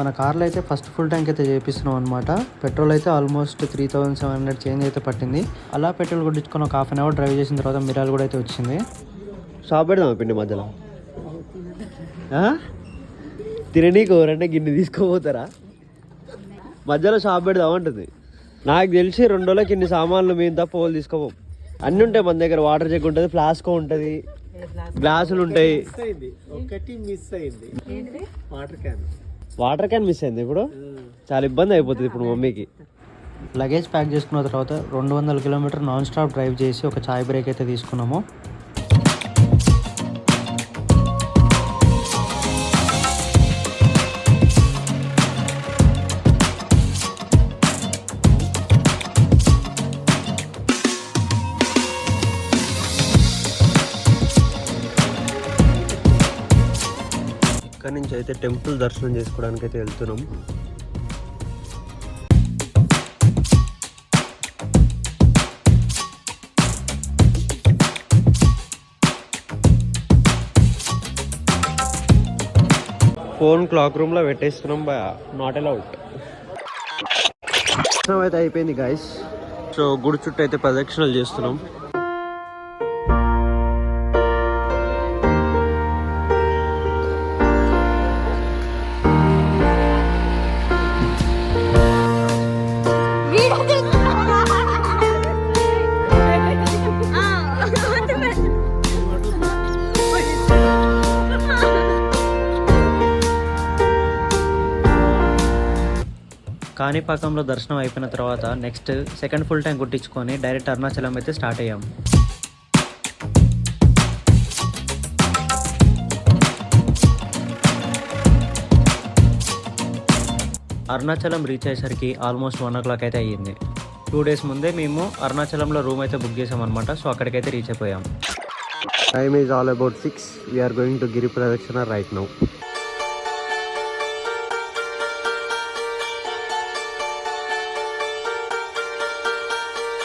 మన కార్లో అయితే ఫస్ట్ ఫుల్ ట్యాంక్ అయితే చేపిస్తున్నాం అనమాట. పెట్రోల్ అయితే ఆల్మోస్ట్ 3700 చేంజ్ అయితే పట్టింది. అలా పెట్రోల్ కొట్టించుకొని ఒక హాఫ్ అన్ అవర్ డ్రైవ్ చేసిన తర్వాత మిరాల్ కూడా అయితే వచ్చింది. షాప్ పెడదామా పిండి మధ్యలో తిననీకు ఎవరంటే గిన్నె తీసుకోపోతారా? మధ్యలో షాప్ పెడదాం అంటుంది. నాకు తెలిసి 2 రోజులకి ఇన్ని సామాన్లు మేము తప్ప వాళ్ళు తీసుకోపోం. అన్నీ ఉంటాయి మన దగ్గర. వాటర్ జగ్ ఉంటుంది, ఫ్లాస్క్ ఉంటుంది, గ్లాసులు ఉంటాయి. ఒకటి మిస్ అయింది, వాటర్ క్యాన్ మిస్ అయింది. ఇప్పుడు చాలా ఇబ్బంది అయిపోతుంది ఇప్పుడు మమ్మీకి. లగేజ్ ప్యాక్ చేసుకున్న తర్వాత 200 కిలోమీటర్ నాన్ స్టాప్ డ్రైవ్ చేసి ఒక చాయ్ బ్రేక్ అయితే తీసుకున్నాము. ఇక్కడ నుంచి అయితే టెంపుల్ దర్శనం చేసుకోవడానికి అయితే వెళ్తున్నాం. ఫోన్ క్లాక్ రూమ్ లో పెట్టేస్తున్నాం. Not allowed. దర్శనం అయితే అయిపోయింది గాయస్. సో గుడి చుట్టూ అయితే ప్రదక్షిణలు చేస్తున్నాం. కాణిపాకంలో దర్శనం అయిపోయిన తర్వాత నెక్స్ట్ సెకండ్ ఫుల్ ట్యాంక్ కొట్టించుకొని డైరెక్ట్ అరుణాచలం అయితే స్టార్ట్ అయ్యాం. అరుణాచలం రీచ్ అయ్యేసరికి ఆల్మోస్ట్ 1 o'clock అయితే అయ్యింది. 2 days ముందే మేము అరుణాచలంలో రూమ్ అయితే బుక్ చేసాం అనమాట. సో అక్కడికైతే రీచ్ అయిపోయాం. Time is all about 6. We are going to Giri Pradakshina right now.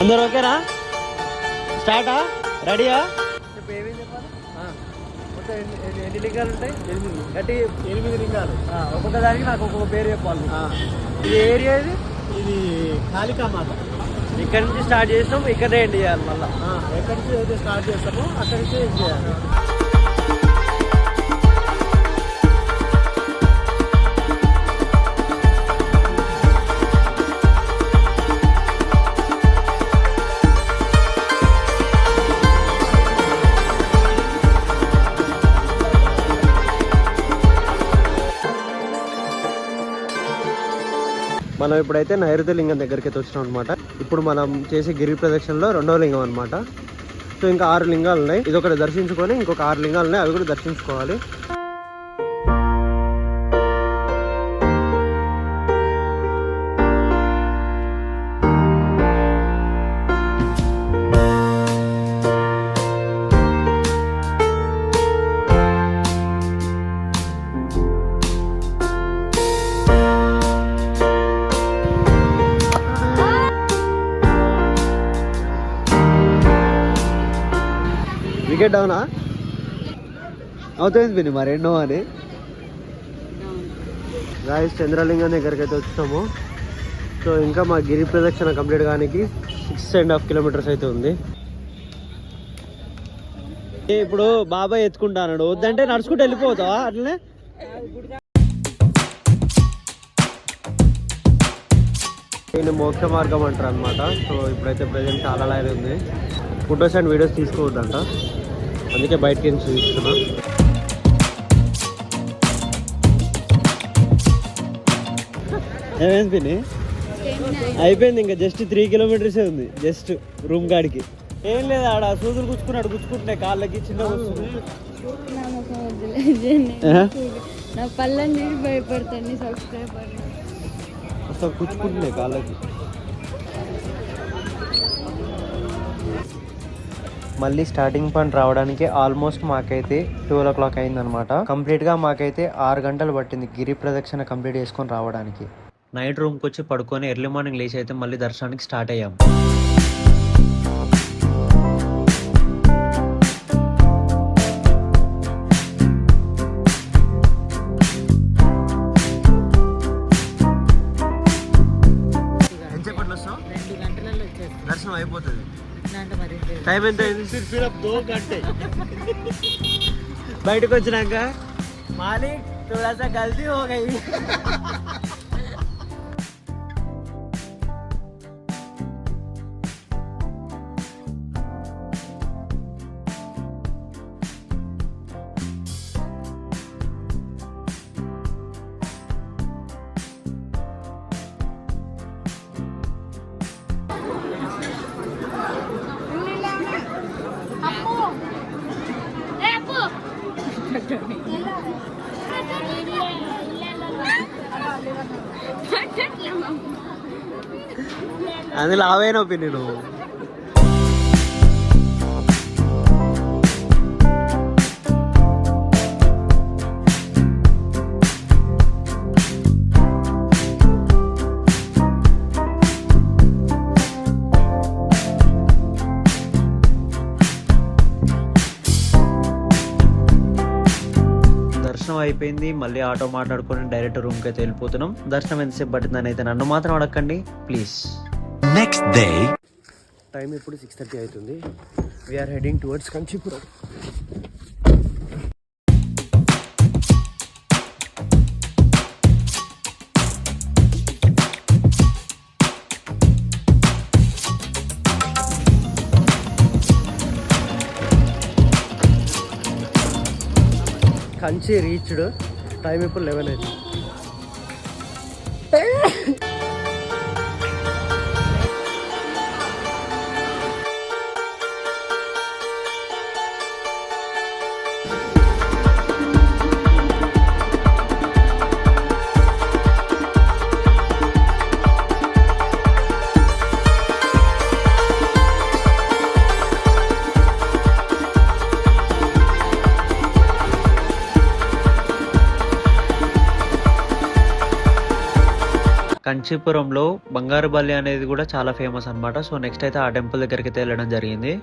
అందరు ఓకేనా? స్టార్టా? రెడీయా? ఎన్ని లింగాలు ఉంటాయి? 8 లింగాలు. ఒక్కొక్క దానికి నాకు ఒక్కొక్క పేరు చెప్పాలి. ఇది ఏరియా ఇది కాళికామాత. ఇక్కడ నుంచి స్టార్ట్ చేసినాం, ఇక్కడే ఎండ్ చేయాలి. మళ్ళీ ఎక్కడి నుంచి అయితే స్టార్ట్ చేస్తామో అక్కడి నుంచి ఏం చేయాలి. మనం ఇప్పుడైతే నైరుతి లింగం దగ్గరికి అయితే వచ్చినాం అనమాట. ఇప్పుడు మనం చేసే గిరి ప్రదక్షిణలో 2వ లింగం అనమాట. సో ఇంకా 6 లింగాలు ఉన్నాయి. ఇది ఒకటి దర్శించుకొని ఇంకొక 6 లింగాలు ఉన్నాయి, అవి కూడా దర్శించుకోవాలి. వికెట్ డౌనా అవుతుంది పిన్ని మరి ఎన్నో అని. గాయస్ చంద్రలింగం దగ్గరికి అయితే వచ్చాము. సో ఇంకా మా గిరి ప్రదక్షిణ కంప్లీట్ కానికి 6.5 kilometers అయితే ఉంది. ఇప్పుడు బాబాయ్ ఎత్తుకుంటాడు, వద్దంటే నడుచుకుంటూ వెళ్ళిపోతావా? అట్లనే దీన్ని మోక్ష మార్గం అంటారు అనమాట. సో ఇప్పుడైతే ప్రజెంట్ చాలా లైన్ ఉంది. ఫొటోస్ అండ్ వీడియోస్ తీసుకోవద్దంట, అందుకే బయటకి వెళ్ళి చూపిస్తున్నా. ఏమైంది పిన్ని? అయిపోయింది, ఇంకా జస్ట్ 3 kilometers ఉంది. జస్ట్ రూమ్ కాడికి ఏం లేదు. ఆడ సూదులు గుచ్చుకుంటున్నాయి కాళ్ళకి, చిన్న నా పళ్ళని చూసి భయపడతాను సబ్స్క్రైబర్. అసలు గుచ్చుకుంటున్నాయి కాళ్ళకి. మళ్ళీ స్టార్టింగ్ పాయింట్ రావడానికి ఆల్మోస్ట్ మాకైతే 12 o'clock అయిందనమాట. కంప్లీట్గా మాకైతే 6 గంటలు పట్టింది గిరి ప్రదక్షిణ కంప్లీట్ చేసుకొని రావడానికి. నైట్ రూమ్కి వచ్చి పడుకొని ఎర్లీ మార్నింగ్ లేచి అయితే మళ్ళీ దర్శనానికి స్టార్ట్ అయ్యాం. టైం ఎంత అయింది? సిర్ఫ్ 2 घंटे బయటకు వచ్చినాక मालिक थोड़ा सा गलती हो गई అది లావైన ఒపీనియన్. దర్శనం అయిపోయింది, మళ్ళీ ఆటో మాట్లాడుకొని డైరెక్ట్ రూమ్కి అయితే వెళ్ళిపోతున్నాం. దర్శనం ఎంతసేపు పట్టిందని అయితే నన్ను మాత్రం అడగండి ప్లీజ్. నెక్స్ట్ డే టైం ఇప్పుడు 6:30 అవుతుంది. We're heading towards Kanchipuram. Kanchi reached. Time ఇప్పుడు 11 అయింది. కంచీపురంలో బంగారు బల్లి అనేది కూడా చాలా ఫేమస్ అన్నమాట. సో నెక్స్ట్ అయితే ఆ టెంపుల్ దగ్గరికి అయితే వెళ్ళడం జరిగింది.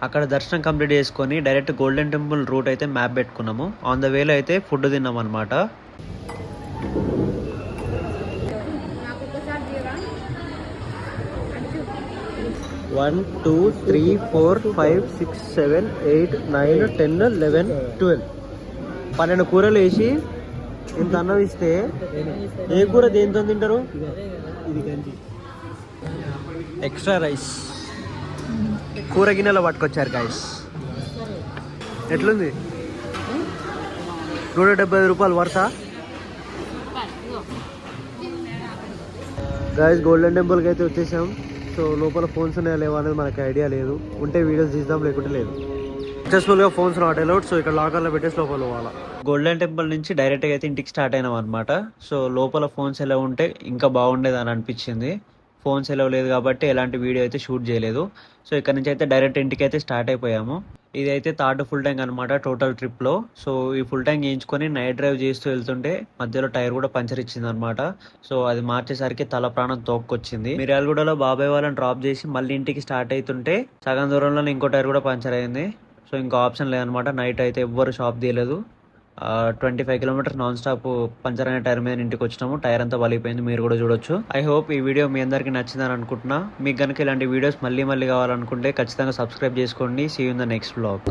అక్కడ దర్శనం కంప్లీట్ చేసుకొని డైరెక్ట్ గోల్డెన్ టెంపుల్ రూట్ అయితే మ్యాప్ పెట్టుకున్నాము. ఆన్ ద వేలో అయితే ఫుడ్ తిన్నాం అనమాట. One, 2, 3, 4, 5, 6, 7, 8, 9, 10, 11, 12. 12 కూరలు వేసి ఇంత అన్నం ఇస్తే ఏ కూర దేంతో తింటారు? ఇది గంజి. ఎక్స్ట్రా రైస్ కూర గిన్నెలో పట్టుకొచ్చారు గాయస్. ఎట్లుంది? 175 రూపాయలు వర్తా గాయస్. గోల్డెన్ టెంపుల్కి అయితే వచ్చేసాం. సో లోపల ఫోన్స్ ఉన్నాయా లేవా అనేది మనకు ఐడియా లేదు. ఉంటే వీడియోస్ తీద్దాం, లేకుంటే లేదు. సక్సెస్ఫుల్గా ఫోన్స్ నాట్ అలౌడ్. సో ఇక్కడ లాకర్లో పెట్టేసి లోపల పోవాలా. గోల్డెన్ టెంపుల్ నుంచి డైరెక్ట్గా అయితే ఇంటికి స్టార్ట్ అయినాం అనమాట. సో లోపల ఫోన్స్ ఎలా ఉంటే ఇంకా బాగుండేది అని అనిపించింది. ఫోన్స్ ఎలా లేదు కాబట్టి ఎలాంటి వీడియో అయితే షూట్ చేయలేదు. సో ఇక్కడ నుంచి అయితే డైరెక్ట్ ఇంటికి అయితే స్టార్ట్ అయిపోయాము. ఇదైతే థర్డ్ ఫుల్ ట్యాంక్ అనమాట టోటల్ ట్రిప్లో. సో ఈ ఫుల్ ట్యాంక్ వేయించుకొని నైట్ డ్రైవ్ చేస్తూ వెళ్తుంటే మధ్యలో టైర్ కూడా పంచర్ ఇచ్చింది అనమాట. సో అది మార్చేసరికి తల ప్రాణం తోక్కొచ్చింది. మిర్యాలగూడలో బాబాయ్ వాళ్ళని డ్రాప్ చేసి మళ్ళీ ఇంటికి స్టార్ట్ అవుతుంటే సగం దూరంలో ఇంకో టైర్ కూడా పంచర్ అయింది. సో ఇంకో ఆప్షన్ లేదనమాట. నైట్ అయితే ఎవ్వరు షాప్ తీయలేదు. 25 కిలోమీటర్స్ నాన్ స్టాప్ పంచర్ అనే టైర్ మీద ఇంటికి వచ్చినాము. టైర్ అంతా వలిపోయింది, మీరు కూడా చూడొచ్చు. ఐ హోప్ ఈ వీడియో మీ అందరికీ నచ్చిందని అనుకుంటున్నా. మీకు కనుక ఇలాంటి వీడియోస్ మళ్ళీ కావాలనుకుంటే ఖచ్చితంగా సబ్స్క్రైబ్ చేసుకోండి. See you in the next vlog.